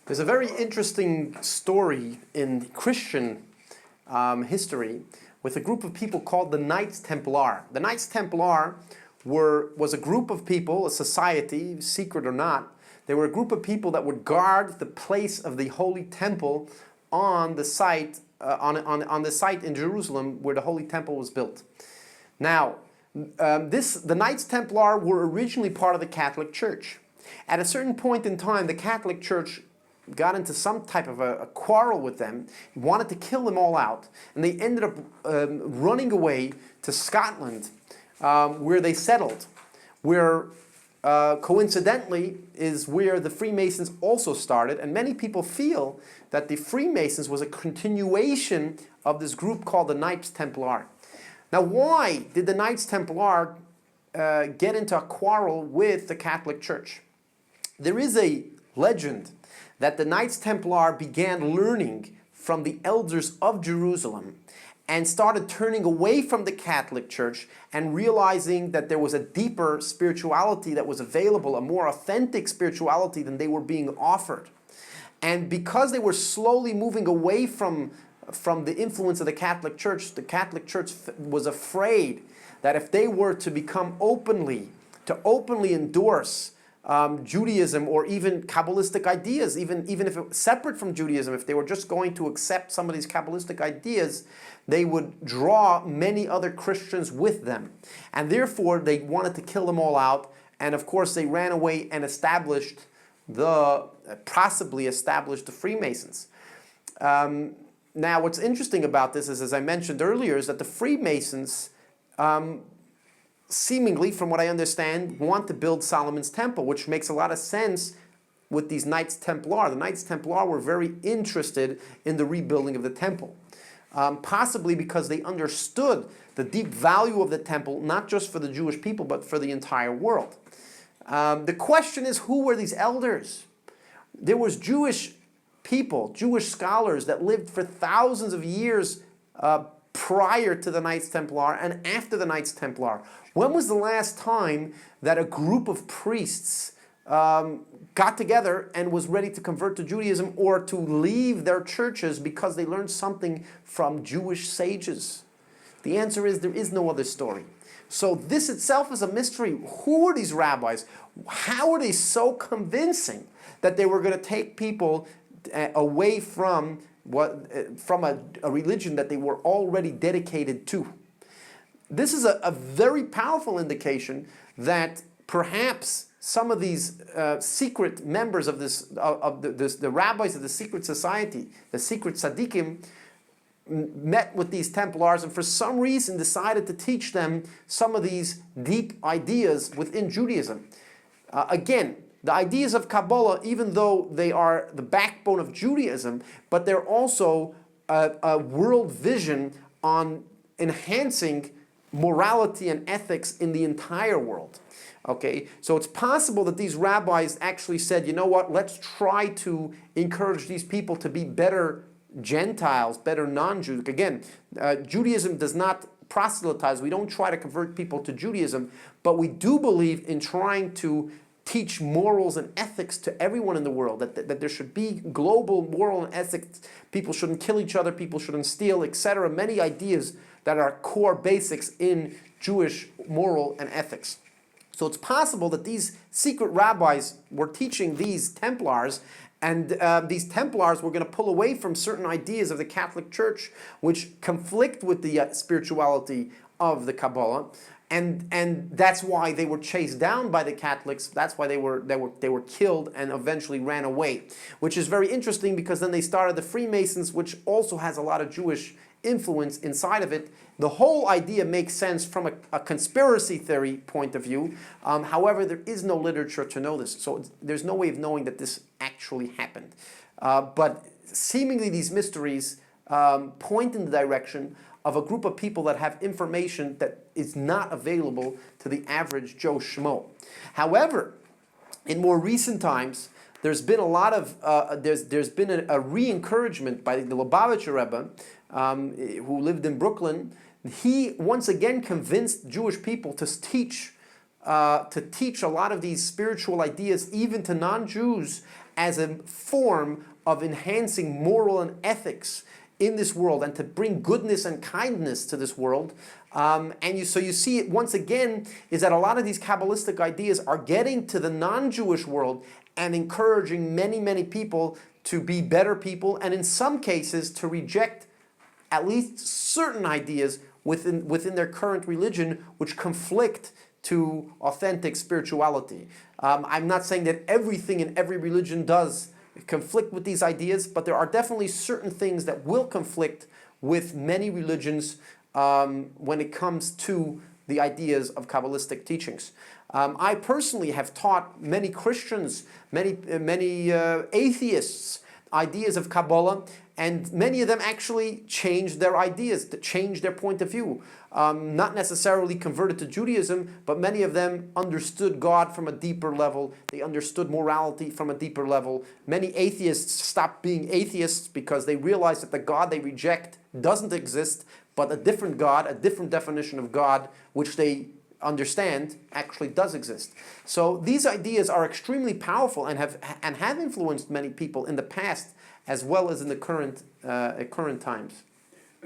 There's a very interesting story in Christian history with a group of people called the Knights Templar. The Knights Templar was a group of people, a society, secret or not. They were a group of people that would guard the place of the Holy Temple on the site on the site in Jerusalem where the Holy Temple was built. Now, the Knights Templar were originally part of the Catholic Church. At a certain point in time, the Catholic Church got into some type of a quarrel with them, wanted to kill them all out, and they ended up running away to Scotland, where they settled, where coincidentally is where the Freemasons also started, and many people feel that the Freemasons was a continuation of this group called the Knights Templar. Now, why did the Knights Templar get into a quarrel with the Catholic Church? There is a legend that the Knights Templar began learning from the elders of Jerusalem and started turning away from the Catholic Church and realizing that there was a deeper spirituality that was available, a more authentic spirituality than they were being offered. And because they were slowly moving away from the influence of the Catholic Church was afraid that if they were to become openly endorse Judaism or even Kabbalistic ideas, even if it was separate from Judaism, if they were just going to accept some of these Kabbalistic ideas, they would draw many other Christians with them. And therefore, they wanted to kill them all out. And of course, they ran away and possibly established the Freemasons. Now, what's interesting about this is, as I mentioned earlier, is that the Freemasons seemingly, from what I understand, want to build Solomon's Temple, which makes a lot of sense with these Knights Templar. The Knights Templar were very interested in the rebuilding of the temple, possibly because they understood the deep value of the temple, not just for the Jewish people, but for the entire world. The question is, who were these elders? There was Jewish people, Jewish scholars that lived for thousands of years prior to the Knights Templar and after the Knights Templar. When was the last time that a group of priests got together and was ready to convert to Judaism or to leave their churches because they learned something from Jewish sages? The answer is there is no other story. So this itself is a mystery. Who are these rabbis? How are they so convincing that they were going to take people away from a religion that they were already dedicated to? This is a very powerful indication that perhaps some of these secret members of the rabbis of the secret society, the secret tzaddikim, met with these Templars and for some reason decided to teach them some of these deep ideas within Judaism. Again, the ideas of Kabbalah, even though they are the backbone of Judaism, but they're also a world vision on enhancing morality and ethics in the entire world. Okay, so it's possible that these rabbis actually said, you know what, let's try to encourage these people to be better Gentiles, better non-Jews. Again, Judaism does not proselytize. We don't try to convert people to Judaism, but we do believe in trying to teach morals and ethics to everyone in the world, that there should be global moral and ethics. People shouldn't kill each other, people shouldn't steal, etc. Many ideas that are core basics in Jewish moral and ethics. So it's possible that these secret rabbis were teaching these Templars, and these Templars were going to pull away from certain ideas of the Catholic Church, which conflict with the spirituality of the Kabbalah. And that's why they were chased down by the Catholics. That's why they were killed and eventually ran away, which is very interesting because then they started the Freemasons, which also has a lot of Jewish influence inside of it. The whole idea makes sense from a conspiracy theory point of view. However, there is no literature to know this, so there's no way of knowing that this actually happened. But seemingly these mysteries point in the direction of a group of people that have information that is not available to the average Joe Schmo. However, in more recent times, there's been a lot of there's been a re-encouragement by the Lubavitcher Rebbe, who lived in Brooklyn. He once again convinced Jewish people to teach to teach a lot of these spiritual ideas even to non-Jews as a form of enhancing moral and ethics in this world and to bring goodness and kindness to this world. So you see it once again is that a lot of these Kabbalistic ideas are getting to the non-Jewish world and encouraging many, many people to be better people, and in some cases to reject at least certain ideas within their current religion which conflict to authentic spirituality. I'm not saying that everything in every religion does conflict with these ideas, but there are definitely certain things that will conflict with many religions when it comes to the ideas of Kabbalistic teachings. I personally have taught many Christians, many atheists, ideas of Kabbalah, and many of them actually changed their ideas, changed their point of view. Not necessarily converted to Judaism, but many of them understood God from a deeper level. They understood morality from a deeper level. Many atheists stopped being atheists because they realized that the God they reject doesn't exist, but a different God, a different definition of God, which they understand, actually does exist. So these ideas are extremely powerful and have influenced many people in the past as well as in the current times.